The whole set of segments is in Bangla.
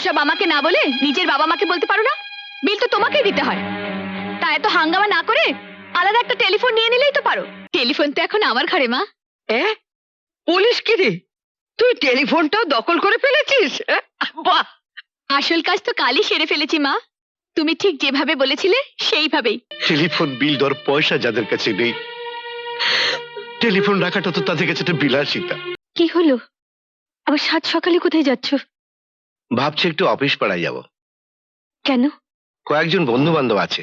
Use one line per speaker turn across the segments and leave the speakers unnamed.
ওসব আমাকে না বলে নিজের বাবা মাকে বলতে পারো না? বিল তো তোমাকেই দিতে হয়। তা এত হাঙ্গামা না করে আলাদা একটা টেলিফোন নিয়ে নিলেই তো পারো। টেলিফোন তো এখন আমার ঘরে মা।
পুলিশ কি রে, তুই টেলিফোনটাও দখল করে ফেলেছিস? বাহ,
আসল কাজ তো কালই সেরে ফেলেছি মা। তুমি ঠিক যেভাবে বলেছিলে সেইভাবেই।
টেলিফোন বিল দেওয়ার পয়সা যাদের কাছে নেই, টেলিফোন রাখাটা তো তাদের কাছে একটা বিলাসিতা।
কি হলো, আবার সাত সকালে কোথায় যাচ্ছ?
ভাবছি একটু অফিস পাড়ায় যাব।
কেন?
কয়েকজন বন্ধু বান্ধব আছে,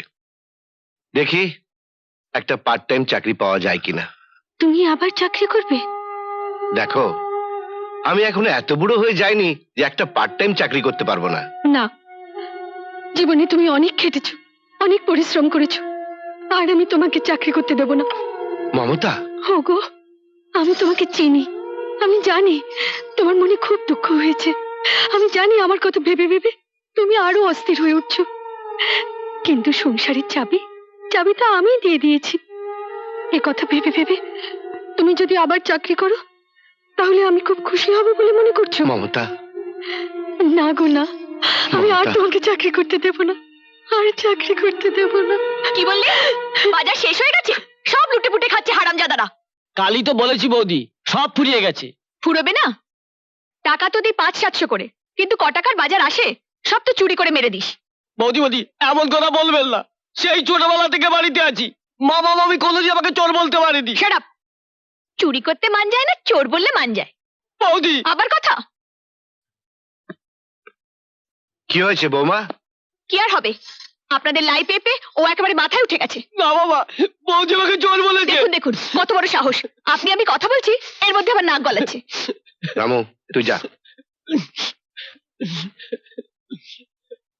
দেখি একটা পার্ট টাইম চাকরি পাওয়া যায় কিনা।
তুমি আবার চাকরি করবে?
দেখো, আমি এখনো এত বুড়ো হয়ে যাইনি যে একটা পার্ট টাইম চাকরি করতে পারবো না।
না, জীবনে তুমি অনেক খেটেছো, অনেক পরিশ্রম করেছো, আর আমি তোমাকে চাকরি করতে দেব না।
মমতা,
ওগো, আমি তোমাকে চিনি, আমি জানি তোমার মনে খুব দুঃখ হয়েছে। আমি জানি আমার কথা ভেবে ভেবে তুমি আরো অস্থির হয়ে উঠছো, কিন্তু সংসারের চাবিটা আমি দিয়ে দিয়েছি। এ কথা ভেবে ভেবে তুমি যদি আবার চাকরি করো তাহলে আমি খুব খুশি হব বলে মনে করছো?
মমতা,
না গো না, আমি আর
মমতা।
তোমাকে চাকরি করতে দেব না, আর চাকরি করতে দেব না। কি বললি? বাজার শেষ হয়ে গেছে, সব লুটে পুটে খাচ্ছে হারামজাদারা।
কালই তো বলেছি বৌদি, সব ফুরিয়ে গেছে।
ফুরবে না? টাকা তো দিই 500-700 করে, কিন্তু ক টাকার বাজার আসে? সব তো চুরি করে মেরে দিস।
বৌদি বৌদি এমন কথা বলবেন না, সেই ছোটবেলা থেকে বাড়িতে আছি, মা বাবা আমি কোনোদিন আমাকে চোর বলতে পারিনি।
Shut up! চুরি করতে মান যায় না, চোর বললে মান যায়।
বৌদি
আবার কথা?
কি হয়েছে বৌমা?
কি আর হবে, আপনাদের লাই পেপে ও একেবারে মাথায় উঠে গেছে।
না বাবা, বৌদি আমাকে চোর বলেছে।
দেখুন দেখুন কত বড় সাহস, আপনি আমি কথা বলছি এর মধ্যে আবার নাক গলাচ্ছে।
রামু, তুই যা।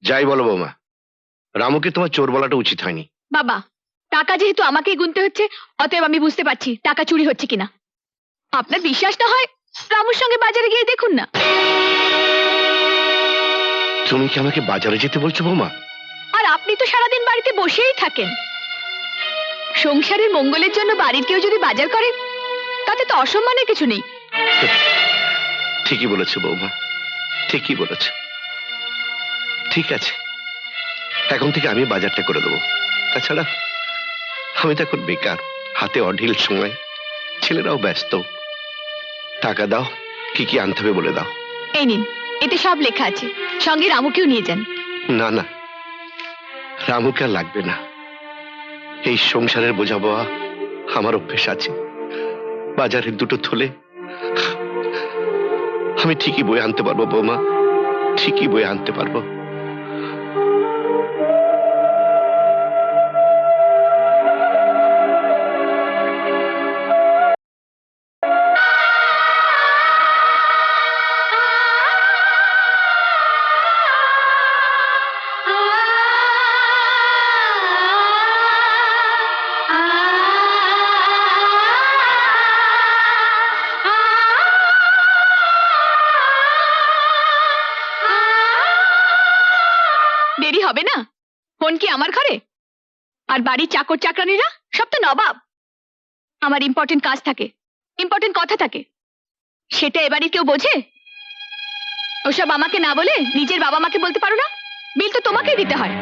যাই বলো বৌমা, রামুকে তোমার চোর বলাটা উচিত হয়নি।
বাবা, টাকা যেহেতু আমাকেই গুনতে হচ্ছে, অতএব আমি বুঝতে পারছি টাকা চুরি হচ্ছে কিনা। আপনার বিশ্বাস না হয় রামুর সঙ্গে বাজারে গিয়ে দেখুন না।
তুমি কি আমাকে বাজারে যেতে বলছো বৌমা?
আর আপনি তো সারাদিন বাড়িতে বসেই থাকেন। সংসারের মঙ্গলের জন্য বাড়ির কেউ যদি বাজার করে তাতে তো অসম্মানের কিছু নেই।
ঠিকই বলেছো বৌমা, ঠিকই বলেছো। ঠিক আছে, এখন থেকে আমি বাজারটা করে দেবো। তাছাড়া আমি তো এখন বেকার, হাতে অঢিল সময়, ছেলেরাও ব্যস্ত। টাকা দাও, কি কি আনতে হবে বলে দাও।
এই নিন, এতে সব লেখা আছে, সঙ্গে রামুকেও নিয়ে যান।
না না, রামুকে আর লাগবে না। এই সংসারের বোঝা বওয়া আমার অভ্যেস আছে। বাজারের দুটো থলে আমি ঠিকই বয়ে আনতে পারবো বৌমা, ঠিকই বয়ে আনতে পারবো।
দেরি হবে না? ফোন কি আমার ঘরে? আর বাড়ির চাকর চাকরানিরা সব তো নবাব। আমার ইম্পর্টেন্ট কাজ থাকে, ইম্পর্টেন্ট কথা থাকে, সেটা এবারে কেউ বোঝে? ওসব আমাকে না বলে নিজের বাবা মাকে বলতে পারো না? বিল তো তোমাকেই দিতে হয়।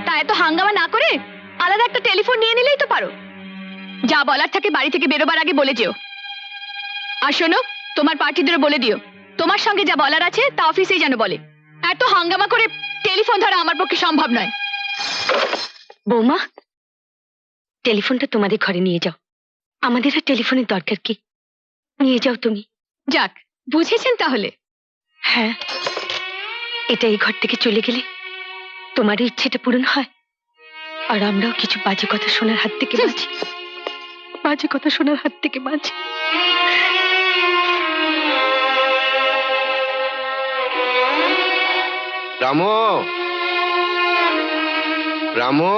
তা এত হাঙ্গামা না করে আলাদা একটা টেলিফোন নিয়ে নিলেই তো পারো। যা বলার থাকে বাড়ি থেকে বেরোবার আগে বলে যেও। আর শোনো, তোমার পার্টিদেরও বলে দিও তোমার সঙ্গে যা বলার আছে তা অফিসেই যেন বলে। এত হাঙ্গামা করে টেলিফোন ধরা আমার পক্ষে সম্ভব নয়। বৌমা, টেলিফোনটা তোমাদের ঘরে নিয়ে যাও, আমাদের আর টেলিফোনের দরকার কি? নিয়ে যাও তুমি। যাক, বুঝেছেন তাহলে? হ্যাঁ, এটা এই ঘর থেকে চলে গেলে তোমার ইচ্ছেটা পূরণ হয়, আর আমরাও কিছু বাজে কথা শোনার হাত থেকে বাঁচি, বাজে কথা শোনার হাত থেকে বাঁচি।
রামু, রামু,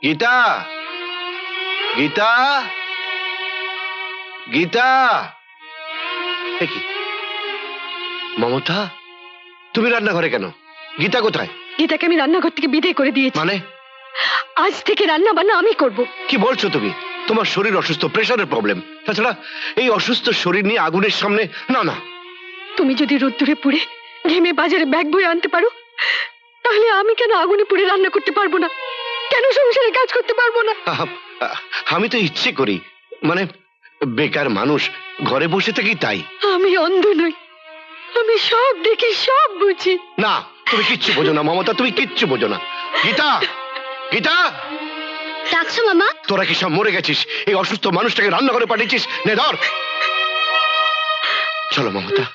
গীতা, গীতা, গীতা। এ কি মমতা, তুমি রান্নাঘরে কেন? গীতা কোথায়?
গীতাকে আমি রান্নাঘর থেকে বিদায় করে দিয়েছি।
মানে?
আজ থেকে রান্না বান্না আমি করব।
কি বলছো তুমি? তোমার শরীর অসুস্থ, প্রেশারের প্রবলেম। তাছাড়া এই অসুস্থ শরীর নিয়ে আগুনের সামনে, না না।
তুমি যদি রোদ্দুরে পুড়ে
ঘেমে বাজারে ব্যাগ বয়ে আনতে পারো, তাহলে আমি কেন আগুনে পুড়ে রান্না করতে পারবো না? কেন সংসারে কাজ করতে পারবো না?
আমি তো ইচ্ছে করি, মানে বেকার মানুষ ঘরে বসে থাকি তাই।
আমি অন্ধ নই, আমি সব দেখি, সব বুঝি।
না, তুমি কিচ্ছু বোঝো না মমতা, তুমি কিচ্ছু বোঝো না। গীতা, গীতা,
ডাকছো মামা?
তোরা কি সব মরে গেছিস? এই অসুস্থ মানুষটাকে রান্না করে পাঠিয়েছিস? নে ধর। চলো মমতা,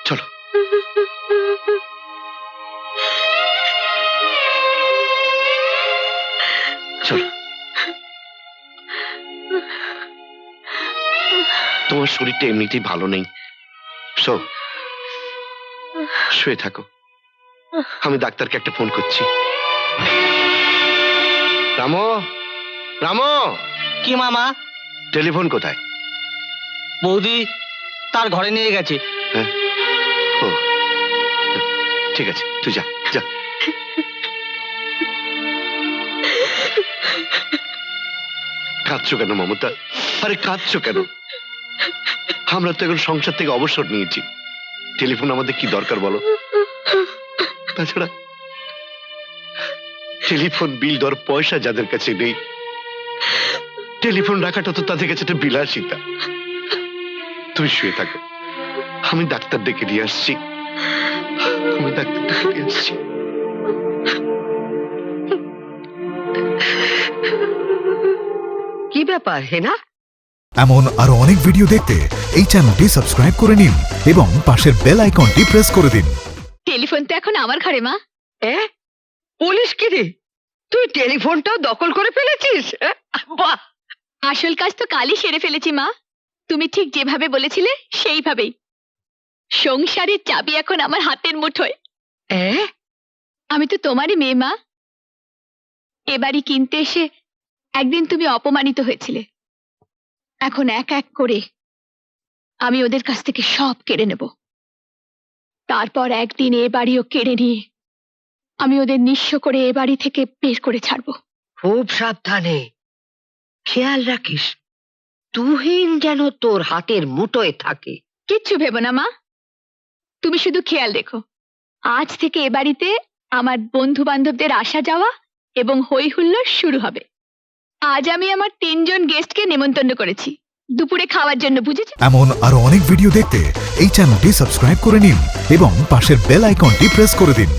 চলো। চলো। তোমার শরীরটা এমনিতেই ভালো নেই, শুয়ে থাকো। আমি ডাক্তারকে একটা ফোন করছি। রামো, রামো।
কি মামা?
টেলিফোন কোথায়?
বৌদি তার ঘরে নিয়ে গেছে।
হ্যাঁ, ও ঠিক আছে, তুই যা যা। কাঁদছো কেন মমতা? আরে কাঁদছো কেন? আমরা তো এখন সংসার থেকে অবসর নিয়েছি, টেলিফোন আমাদের কি দরকার বলো? তাছাড়া টেলিফোন বিল দেওয়ার পয়সা যাদের কাছে নেই, টেলিফোন রাখাটা তো তাদের কাছে একটা বিলাসিতা। তুমি শুয়ে থাকো, আমি ডাক্তার ডেকে নিয়ে আসছি। আমি ডাক্তার ডেকে নিয়ে আসছি।
কি ব্যাপার হেনা?
এমন আরো অনেক ভিডিও দেখতে এই চ্যানেলটি সাবস্ক্রাইব করে নিন এবং পাশের বেল আইকনটি প্রেস করে দিন।
টেলিফোন তো এখন আমার ঘরে মা।
পুলিশ কি রে, তুই টেলিফোনটাও দখল করে ফেলেছিস? বাহ,
আসল কাজ তো কালই সেরে ফেলেছি মা। তুমি ঠিক যেভাবে বলেছিলে সেইভাবেই। সংসারের চাবি এখন আমার হাতের মুঠোয়। আমি তো তোমারই মেয়ে মা। এবারই কিনতে এসে একদিন তুমি অপমানিত হয়েছিলে, এখন এক এক করে আমি ওদের কাছ থেকে সব কেড়ে নেব। তারপর একদিন এ বাড়িও কেড়ে নিয়ে আমি ওদের নিঃস্ব করে এ বাড়ি থেকে বের করে ছাড়বো।
খুব সাবধানে, খেয়াল রাখিস তুহিন যেন তোর হাতের মুঠোয় থাকে।
কিচ্ছু ভেবো না মা, তুমি শুধু খেয়াল রেখো। আজ থেকে এ বাড়িতে আমার বন্ধু বান্ধবদের আসা যাওয়া এবং হই হুল্লোড় শুরু হবে। আজ আমি আমার 3 জন গেস্টকে নেমন্তন্ন করেছি দুপুরে খাওয়ার জন্য, বুঝেছো?
এমন আরো অনেক ভিডিও দেখতে এই চ্যানেলটি সাবস্ক্রাইব করে নিন এবং পাশের বেল আইকনটি প্রেস করে দিন।